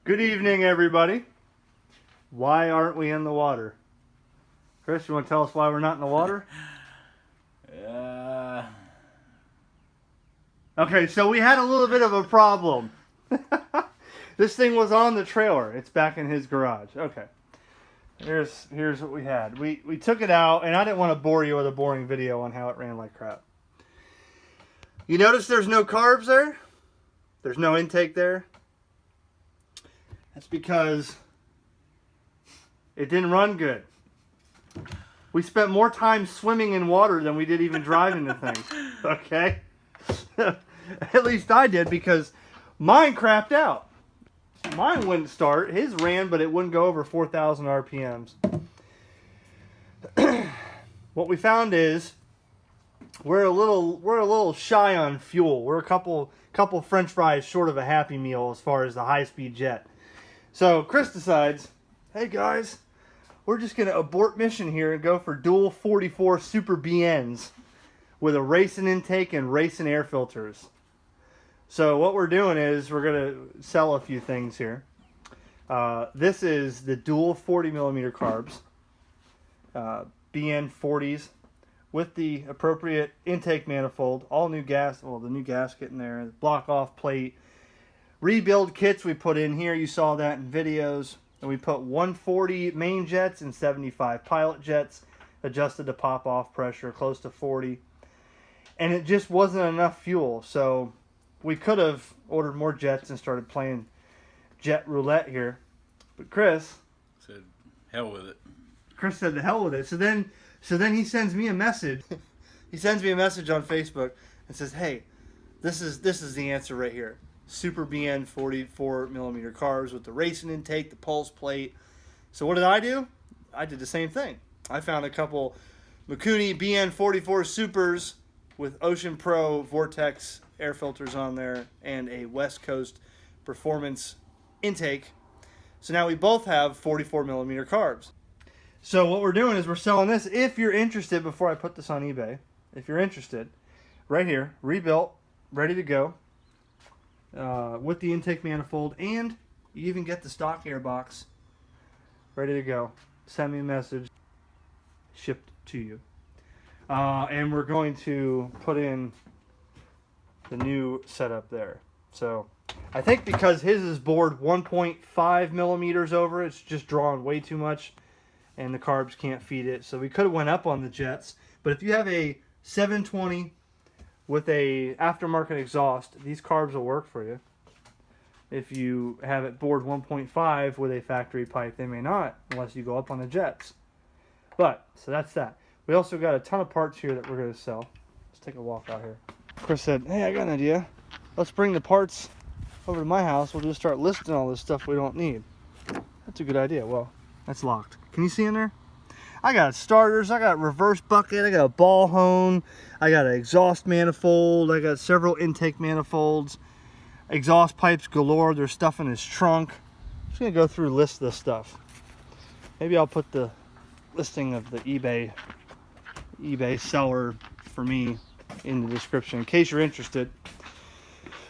Good evening, everybody. Why aren't we in the water? Chris, you want to tell us why we're not in the water? Okay, so we had a little bit of a problem. This thing was on the trailer. It's back in his garage. Okay. Here's what we had. We took it out, and I didn't want to bore you with a boring video on how it ran like crap. You notice there's no carbs there? There's no intake there? That's because it didn't run good. We spent more time swimming in water than we did even driving the thing. Okay? At least I did, because mine crapped out. Mine wouldn't start. His ran, but it wouldn't go over 4,000 RPMs. What we found is we're a little shy on fuel. We're a couple French fries short of a Happy Meal as far as the high-speed jet. So Chris decides, hey guys, we're just going to abort mission here and go for dual 44 Super BNs with a racing intake and racing air filters. So what we're doing is we're going to sell a few things here. This is the dual 40 millimeter carbs, BN 40s with the appropriate intake manifold, all new gas, well, the new gasket in there, the block off plate, rebuild kits we put in here. You saw that in videos. And we put 140 main jets and 75 pilot jets, adjusted to pop off pressure close to 40. And it just wasn't enough fuel. So we could have ordered more jets and started playing jet roulette here. But Chris said, hell with it. Chris said, the hell with it. So then he sends me a message. He sends me a message on Facebook and says, hey, this is the answer right here. Super BN 44 millimeter carbs with the racing intake, the pulse plate. So what did I do? I did the same thing. I found a couple Mikuni BN 44 Supers with Ocean Pro Vortex air filters on there and a West Coast Performance intake. So now we both have 44 millimeter carbs. So what we're doing is we're selling this. If you're interested, before I put this on eBay, if you're interested, right here, rebuilt, ready to go. With the intake manifold, and you even get the stock air box ready to go. Send me a message, shipped to you. And we're going to put in the new setup there. So I think because his is bored 1.5 millimeters over, it's just drawing way too much and the carbs can't feed it. So we could have went up on the jets, but if you have a 720 with a aftermarket exhaust, these carbs will work for you. If you have it bored 1.5 with a factory pipe, they may not, unless you go up on the jets. But, so that's that. We also got a ton of parts here that we're going to sell. Let's take a walk out here. Chris said, hey, I got an idea. Let's bring the parts over to my house. We'll just start listing all this stuff we don't need. That's a good idea. Well, that's locked. Can you see in there? I got starters, I got reverse bucket, I got a ball hone, I got an exhaust manifold, I got several intake manifolds, exhaust pipes galore. There's stuff in his trunk. I'm just going to go through and list this stuff. Maybe I'll put the listing of the eBay seller for me in the description in case you're interested.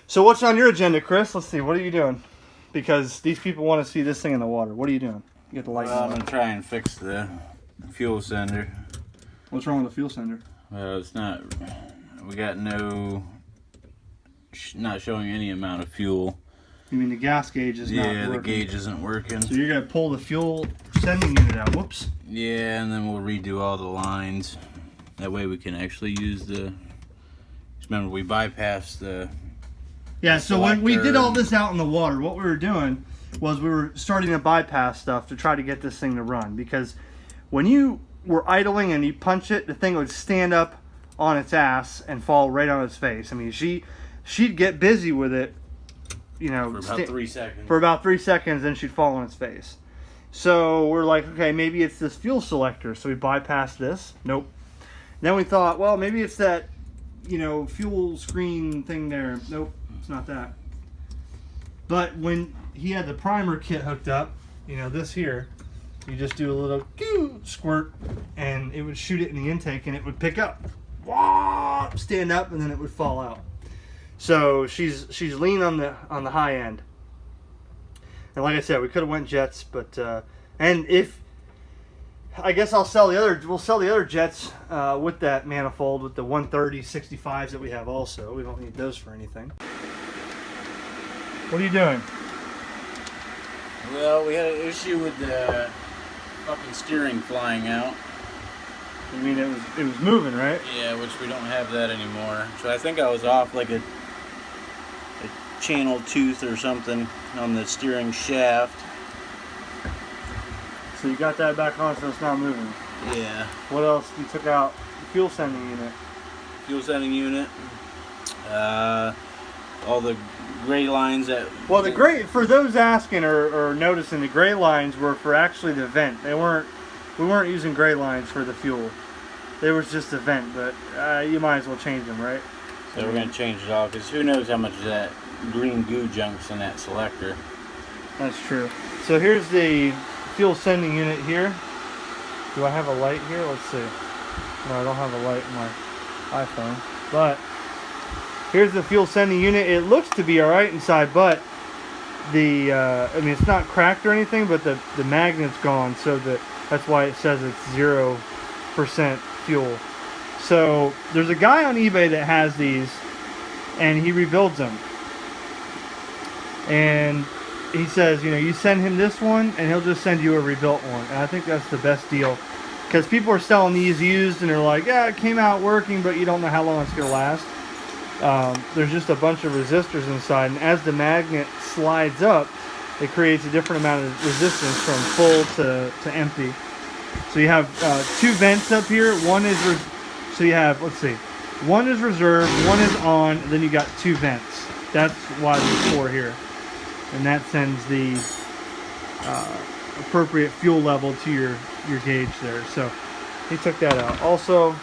So what's on your agenda, Chris? Let's see, what are you doing? Because these people want to see this thing in the water. What are you doing? You get the light. Well, I'm going to try and fix the fuel sender. What's wrong with the fuel sender? Well, it's not, we got not showing any amount of fuel. You mean the gas gauge is not working? Yeah, the gauge isn't working. So you're going to pull the fuel sending unit out. Whoops. Yeah, and then we'll redo all the lines. That way we can actually use the, remember we bypassed the so when we did all this out in the water, what we were doing was we were starting to bypass stuff to try to get this thing to run, because when you were idling and you punch it, the thing would stand up on its ass and fall right on its face. I mean, she'd get busy with it, you know, for about 3 seconds. For about 3 seconds, then she'd fall on its face. So we're like, okay, maybe it's this fuel selector. So we bypassed this. Nope. Then we thought, well, maybe it's that, you know, fuel screen thing there. Nope, it's not that. But when he had the primer kit hooked up, you know, this here, you just do a little squirt and it would shoot it in the intake and it would pick up, stand up, and then it would fall out. So she's lean on the high end. And like I said, we could have went jets, but and if I guess we'll sell the other jets with that manifold with the 130 65s that we have also. We don't need those for anything. What are you doing? Well, we had an issue with the fucking steering flying out. I mean, it was moving, right? Yeah, which we don't have that anymore. So I think I was off like a channel tooth or something on the steering shaft. So you got that back on, so it's not moving. Yeah. What else? You took out the fuel sending unit. Fuel sending unit. All the gray lines that... Well, the gray, for those asking or noticing, the gray lines were for actually the vent. We weren't using gray lines for the fuel. They was just a vent, but you might as well change them, right? So we're going to change it all, because who knows how much of that green goo junk's in that selector. That's true. So here's the fuel sending unit here. Do I have a light here? Let's see. No, I don't have a light in my iPhone. But here's the fuel sending unit. It looks to be alright inside, but the I mean, it's not cracked or anything, but the magnet's gone, so that's why it says it's 0% fuel. So there's a guy on eBay that has these, and he rebuilds them. And he says, you know, you send him this one, and he'll just send you a rebuilt one. And I think that's the best deal, because people are selling these used, and they're like, yeah, it came out working, but you don't know how long it's going to last. There's just a bunch of resistors inside, and as the magnet slides up, it creates a different amount of resistance from full to empty. So you have two vents up here. One is so you have, let's see, one is reserve, one is on, and then you got two vents. That's why there's four here, and that sends the appropriate fuel level to your gauge there. So he took that out. Also,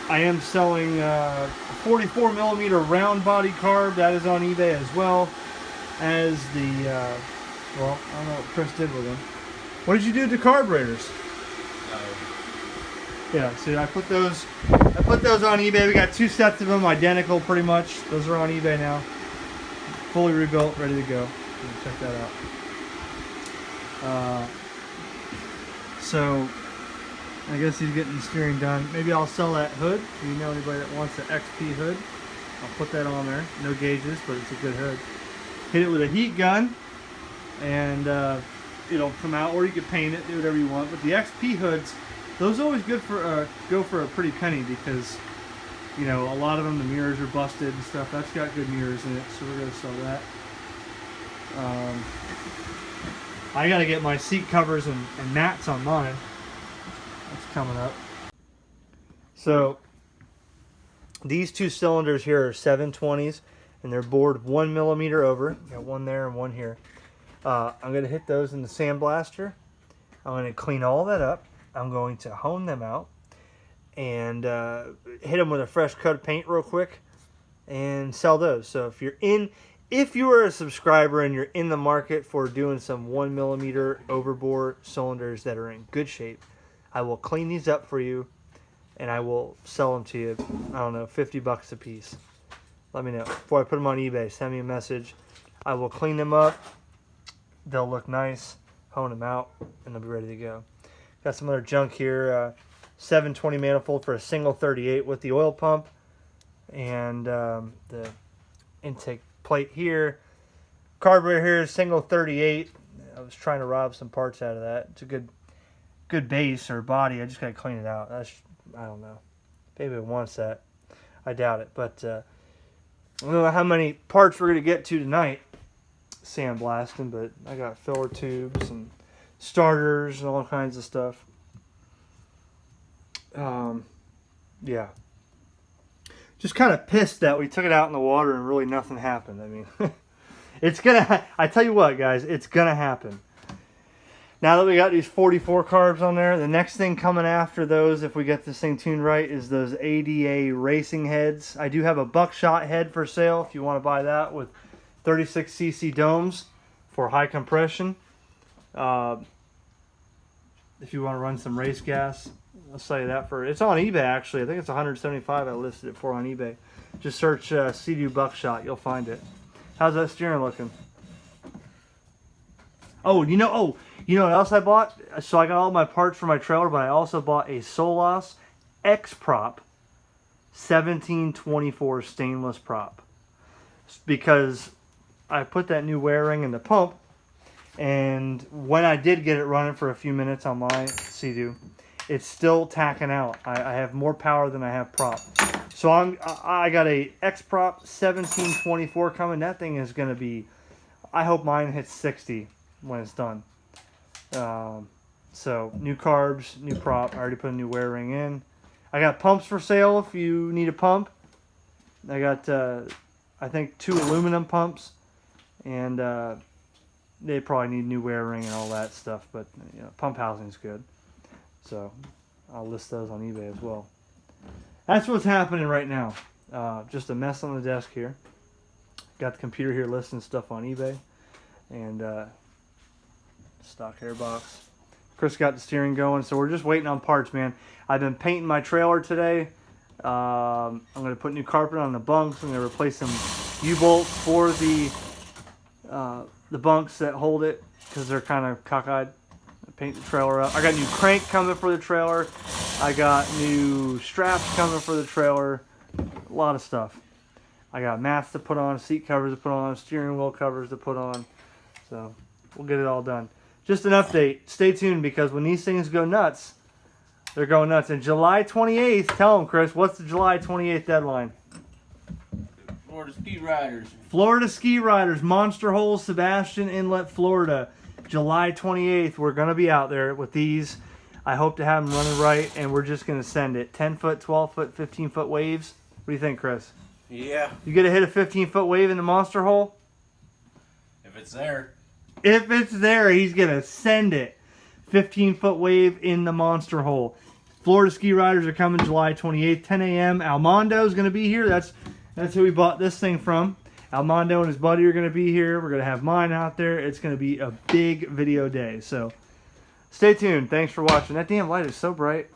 I am selling a 44 millimeter round body carb. That is on eBay as well as the, well, I don't know what Chris did with them. What did you do to carburetors? Yeah, see, I put those on eBay. We got two sets of them, identical pretty much. Those are on eBay now. Fully rebuilt, ready to go. Check that out. So I guess he's getting the steering done. Maybe I'll sell that hood. If you know anybody that wants the XP hood, I'll put that on there. No gauges, but it's a good hood. Hit it with a heat gun, and it'll come out, or you can paint it, do whatever you want. But the XP hoods, those are always good for go for a pretty penny, because you know a lot of them, the mirrors are busted and stuff. That's got good mirrors in it, so we're gonna sell that. I gotta get my seat covers and mats on mine. That's coming up. So these two cylinders here are 720s, and they're bored 1 millimeter over. Got one there and one here. I'm going to hit those in the sandblaster. I'm going to clean all that up. I'm going to hone them out and hit them with a fresh coat of paint real quick and sell those. So if you are a subscriber and you're in the market for doing some 1 millimeter overbore cylinders that are in good shape, I will clean these up for you and I will sell them to you. I don't know, $50 a piece. Let me know. Before I put them on eBay, send me a message. I will clean them up. They'll look nice, hone them out, and they'll be ready to go. Got some other junk here. 720 manifold for a single 38 with the oil pump. And the intake plate here. Carburetor here is single 38. I was trying to rob some parts out of that. It's a good base or body. I just got to clean it out. I don't know. Maybe it wants that. I doubt it. But I don't know how many parts we're going to get to tonight sandblasting, but I got filler tubes and starters and all kinds of stuff. Yeah. Just kind of pissed that we took it out in the water and really nothing happened. I mean, I tell you what, guys, it's going to happen. Now that we got these 44 carbs on there, the next thing coming after those, if we get this thing tuned right, is those ADA racing heads. I do have a buckshot head for sale if you want to buy that with 36cc domes for high compression. If you want to run some race gas, I'll sell you that for, it's on eBay actually. I think it's $175 I listed it for on eBay. Just search Seadoo buckshot, you'll find it. How's that steering looking? Oh, you know what else I bought? So I got all my parts for my trailer, but I also bought a Solas X prop 1724 stainless prop because I put that new wear ring in the pump, and when I did get it running for a few minutes on my Seadoo, it's still tacking out. I have more power than I have prop. So I got a X prop 1724 coming. That thing is going to be, I hope mine hits 60 when it's done. So new carbs, new prop. I already put a new wear ring in. I got pumps for sale if you need a pump. I got I think 2 aluminum pumps, and they probably need new wear ring and all that stuff, but you know, pump housing is good. So I'll list those on eBay as well. That's what's happening right now. Just a mess on the desk here. Got the computer here listing stuff on eBay, and stock hair box. Chris got the steering going, so we're just waiting on parts, man. I've been painting my trailer today. I'm going to put new carpet on the bunks. I'm going to replace some U-bolts for the bunks that hold it because they're kind of cockeyed. Paint the trailer up. I got new crank coming for the trailer. I got new straps coming for the trailer. A lot of stuff. I got mats to put on, seat covers to put on, steering wheel covers to put on. So we'll get it all done. Just an update. Stay tuned because when these things go nuts, they're going nuts. And July 28th, tell them, Chris, what's the July 28th deadline? Florida Ski Riders. Florida Ski Riders, Monster Hole, Sebastian Inlet, Florida. July 28th, we're going to be out there with these. I hope to have them running right, and we're just going to send it. 10-foot, 12-foot, 15-foot waves. What do you think, Chris? Yeah. You get to hit a 15-foot wave in the Monster Hole? If it's there. If it's there, he's going to send it. 15-foot wave in the Monster Hole. Florida Ski Riders are coming July 28th, 10 a.m. Almando is going to be here. That's who we bought this thing from. Almando and his buddy are going to be here. We're going to have mine out there. It's going to be a big video day. So stay tuned. Thanks for watching. That damn light is so bright.